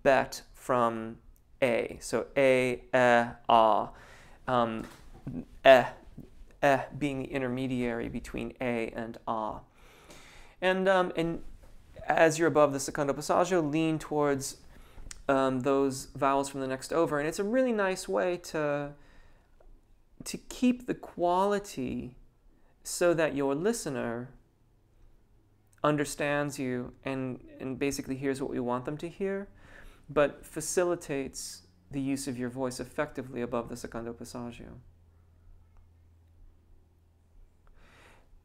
bet from A. So A, A, being the intermediary between A and A. And as you're above the secondo passaggio, lean towards those vowels from the next over, and it's a really nice way to keep the quality so that your listener understands you and basically hears what we want them to hear, but facilitates the use of your voice effectively above the secondo passaggio.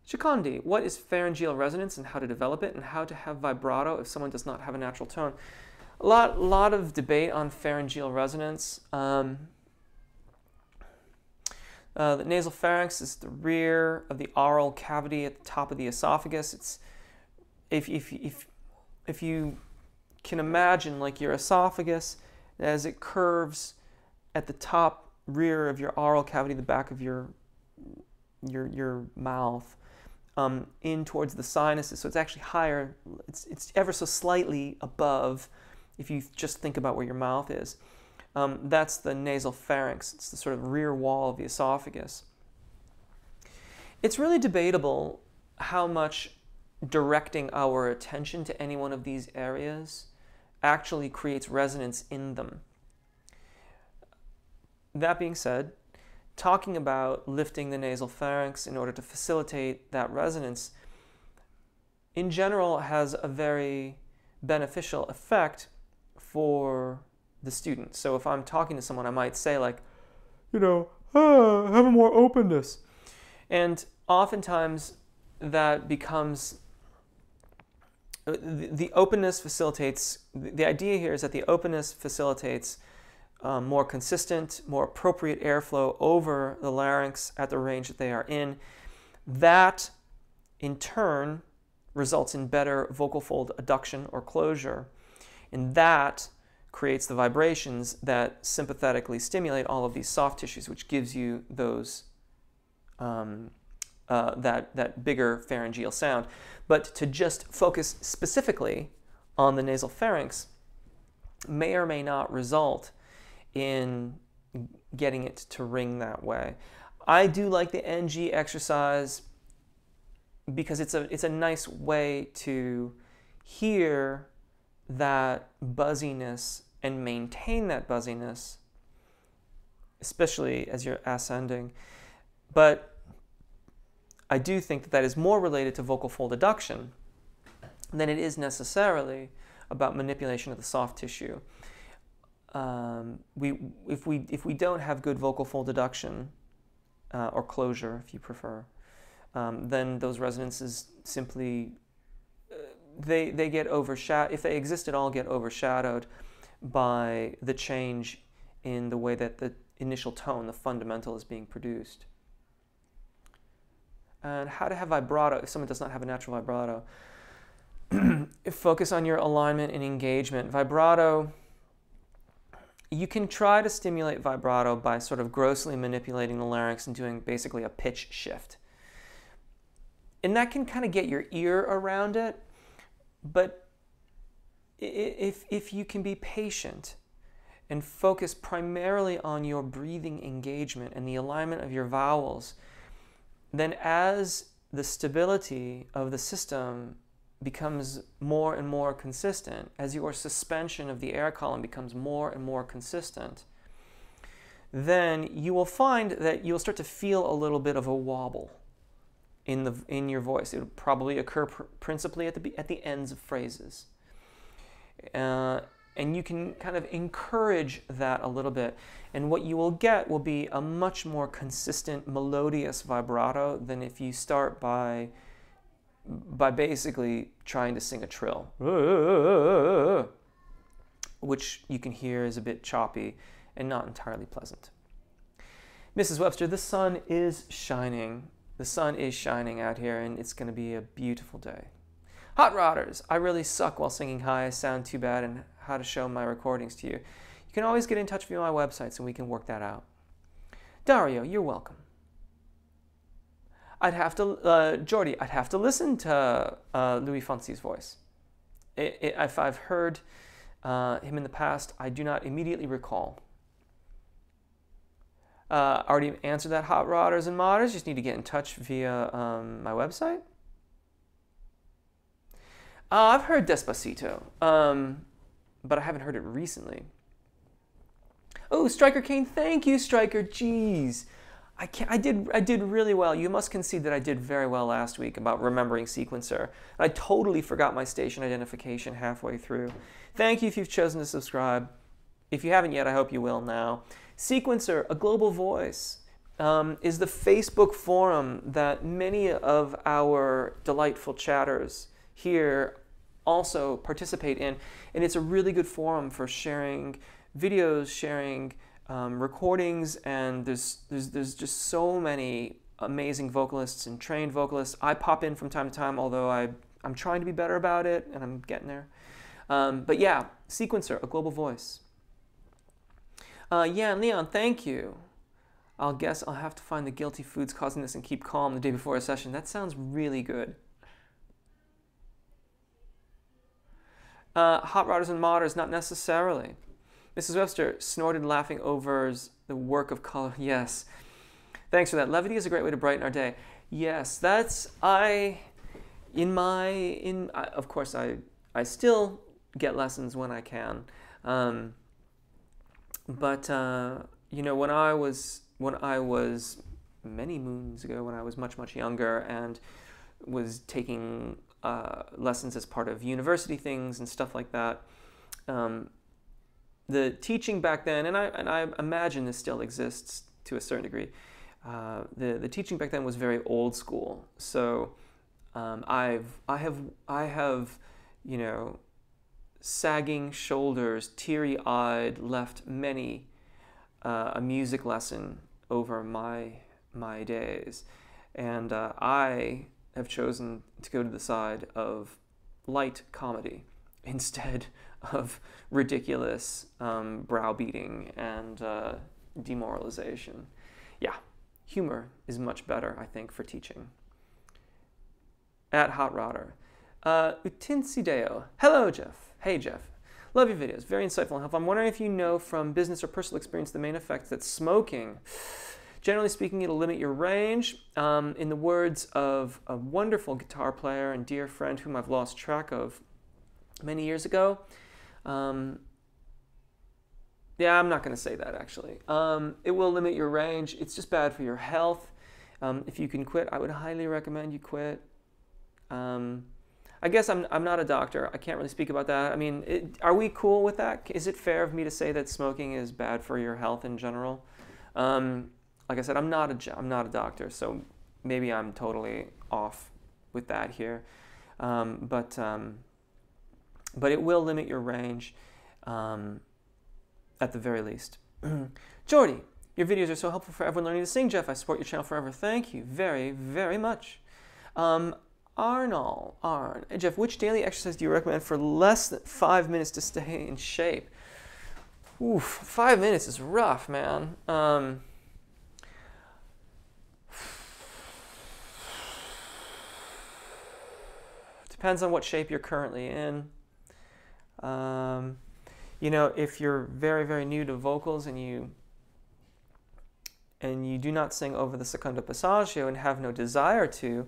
Secondi, what is pharyngeal resonance and how to develop it, and how to have vibrato if someone does not have a natural tone? A lot of debate on pharyngeal resonance. The nasal pharynx is the rear of the oral cavity at the top of the esophagus. It's if you can imagine, like, your esophagus as it curves at the top rear of your oral cavity, the back of your mouth, in towards the sinuses. So it's actually higher. It's ever so slightly above. If you just think about where your mouth is. That's the nasal pharynx. It's the sort of rear wall of the esophagus. It's really debatable how much directing our attention to any one of these areas actually creates resonance in them. That being said, talking about lifting the nasal pharynx in order to facilitate that resonance, in general, has a very beneficial effect for the student. So if I'm talking to someone, I might say, like, you know, have a more openness. And oftentimes that becomes, the openness facilitates, the idea here is that the openness facilitates more consistent, more appropriate airflow over the larynx at the range that they are in. That, in turn, results in better vocal fold adduction or closure. And that creates the vibrations that sympathetically stimulate all of these soft tissues, which gives you those that bigger pharyngeal sound. But to just focus specifically on the nasal pharynx may or may not result in getting it to ring that way. I do like the NG exercise because it's a nice way to hear that buzziness and maintain that buzziness, especially as you're ascending. But I do think that that is more related to vocal fold adduction than it is necessarily about manipulation of the soft tissue. If we don't have good vocal fold adduction, or closure, if you prefer, then those resonances simply they get overshadowed. If they exist at all, get overshadowed by the change in the way that the initial tone, the fundamental, is being produced. And how to have vibrato if someone does not have a natural vibrato. Focus on your alignment and engagement. Vibrato, you can try to stimulate vibrato by sort of grossly manipulating the larynx and doing basically a pitch shift. And that can kind of get your ear around it, but if you can be patient and focus primarily on your breathing engagement and the alignment of your vowels, then as the stability of the system becomes more and more consistent, as your suspension of the air column becomes more and more consistent, then you will find that you'll start to feel a little bit of a wobble in your voice. It will probably occur principally at the ends of phrases. And you can kind of encourage that a little bit. And what you will get will be a much more consistent, melodious vibrato than if you start by basically trying to sing a trill. which you can hear is a bit choppy and not entirely pleasant. Mrs. Webster, the sun is shining. The sun is shining out here, and it's going to be a beautiful day. Hot Rodders, I really suck while singing high. I sound too bad, and how to show my recordings to you. You can always get in touch with me on my websites, and we can work that out. Dario, you're welcome. Jordy, I'd have to listen to Louis Fonsi's voice. If I've heard him in the past, I do not immediately recall. Already answered that, Hot Rodders and Modders. Just need to get in touch via my website. I've heard Despacito, but I haven't heard it recently. Oh, Striker Kane, thank you, Striker. Jeez, I did really well. You must concede that I did very well last week about remembering sequencer. I totally forgot my station identification halfway through. Thank you if you've chosen to subscribe. If you haven't yet, I hope you will now. Sequencer, a global voice, is the Facebook forum that many of our delightful chatters here also participate in, and it's a really good forum for sharing videos, sharing recordings, and there's just so many amazing vocalists and trained vocalists. I pop in from time to time, although I'm trying to be better about it, and I'm getting there. But yeah, Sequencer, a global voice. Yeah, and Leon, thank you. I'll guess I'll have to find the guilty foods causing this and keep calm the day before a session. That sounds really good. Hot Rodders and Modders, not necessarily. Mrs. Webster snorted laughing over the work of color. Yes. Thanks for that. Levity is a great way to brighten our day. Yes, that's, of course, I still get lessons when I can. But you know, when I was many moons ago, when I was much younger and was taking lessons as part of university things and stuff like that, the teaching back then, and I imagine this still exists to a certain degree, the teaching back then was very old school. So I have you know, sagging shoulders, teary-eyed, left many a music lesson over my days, and I have chosen to go to the side of light comedy instead of ridiculous browbeating and demoralization. Yeah, humor is much better, I think, for teaching. At Hot Rodder. Utinsideo. Hello, Jeff. Hey, Jeff. Love your videos. Very insightful and helpful. I'm wondering if you know from business or personal experience the main effect that smoking, generally speaking, it'll limit your range. In the words of a wonderful guitar player and dear friend whom I've lost track of many years ago. Yeah, I'm not going to say that, actually. It will limit your range. It's just bad for your health. If you can quit, I would highly recommend you quit. I guess I'm not a doctor. I can't really speak about that. I mean, are we cool with that? Is it fair of me to say that smoking is bad for your health in general? Like I said, I'm not a doctor, so maybe I'm totally off with that here. But it will limit your range at the very least. Jordy, your videos are so helpful for everyone learning to sing, Jeff. I support your channel forever. Thank you very, very much. Arn. Hey, Jeff, which daily exercise do you recommend for less than 5 minutes to stay in shape? Oof, 5 minutes is rough, man. Depends on what shape you're currently in. You know, if you're very, very new to vocals and you do not sing over the secondo passaggio and have no desire to,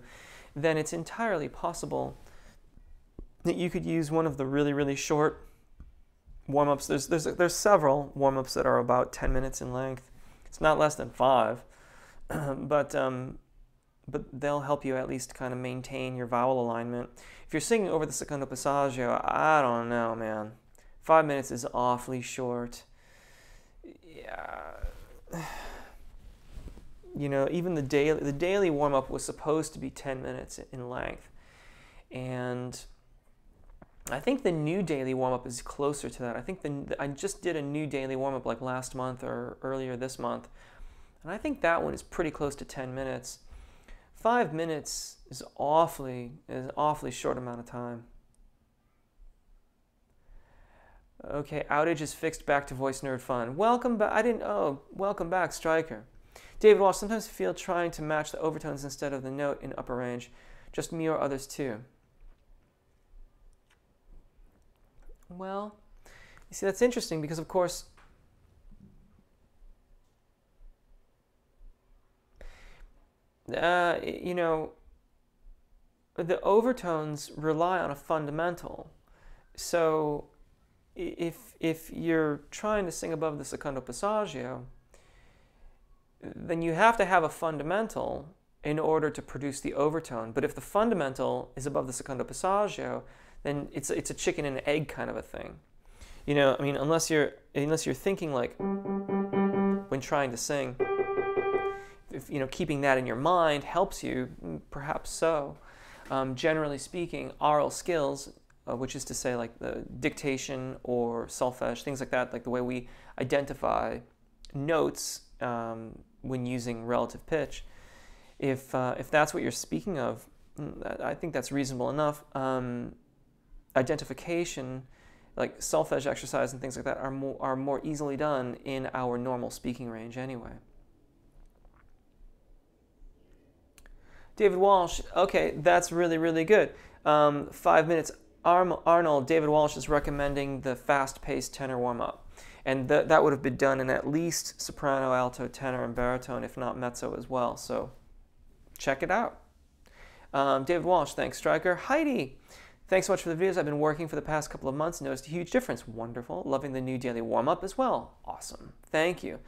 then it's entirely possible that you could use one of the really, really short warm-ups. There's several warm-ups that are about 10 minutes in length. It's not less than 5, but they'll help you at least kind of maintain your vowel alignment. If you're singing over the secondo passaggio, I don't know, man. 5 minutes is awfully short. Yeah. You know, even the daily warm-up was supposed to be 10 minutes in length. And I think the new daily warm-up is closer to that. I think I just did a new daily warm-up like last month or earlier this month, and I think that one is pretty close to 10 minutes. 5 minutes is awfully short amount of time. Okay, outage is fixed, back to voice nerd fun. Welcome back. Welcome back, Striker. David Walsh, sometimes I feel trying to match the overtones instead of the note in upper range. Just me or others too? Well, you see, that's interesting because, of course, you know, the overtones rely on a fundamental. So if you're trying to sing above the secondo passaggio, then you have to have a fundamental in order to produce the overtone. But if the fundamental is above the secondo passaggio, then it's a chicken and egg kind of a thing. You know, I mean, unless you're thinking like when trying to sing, if, you know, keeping that in your mind helps you, perhaps so. Generally speaking, aural skills, which is to say like the dictation or solfege, things like that, like the way we identify notes when using relative pitch. If that's what you're speaking of, I think that's reasonable enough. Identification, like solfege exercise and things like that, are more easily done in our normal speaking range anyway. David Walsh, okay, that's really good. 5 minutes. Arnold, David Walsh is recommending the fast-paced tenor warm-up. And that would have been done in at least soprano, alto, tenor, and baritone, if not mezzo as well. So check it out. David Walsh, thanks, Striker. Heidi, thanks so much for the videos. I've been working for the past couple of months and noticed a huge difference. Wonderful. Loving the new daily warm-up as well. Awesome. Thank you.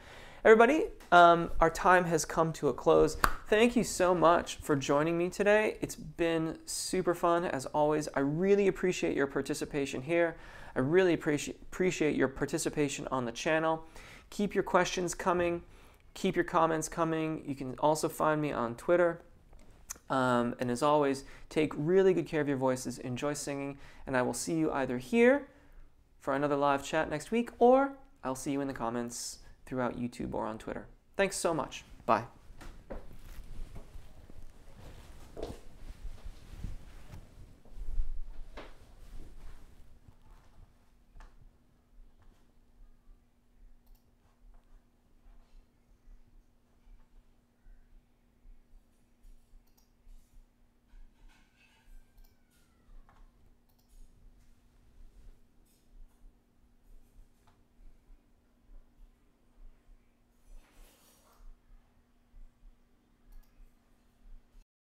Everybody, our time has come to a close. Thank you so much for joining me today. It's been super fun, as always. I really appreciate your participation here. I really appreciate your participation on the channel. Keep your questions coming. Keep your comments coming. You can also find me on Twitter. And as always, take really good care of your voices. Enjoy singing. And I will see you either here for another live chat next week, or I'll see you in the comments throughout YouTube or on Twitter. Thanks so much. Bye.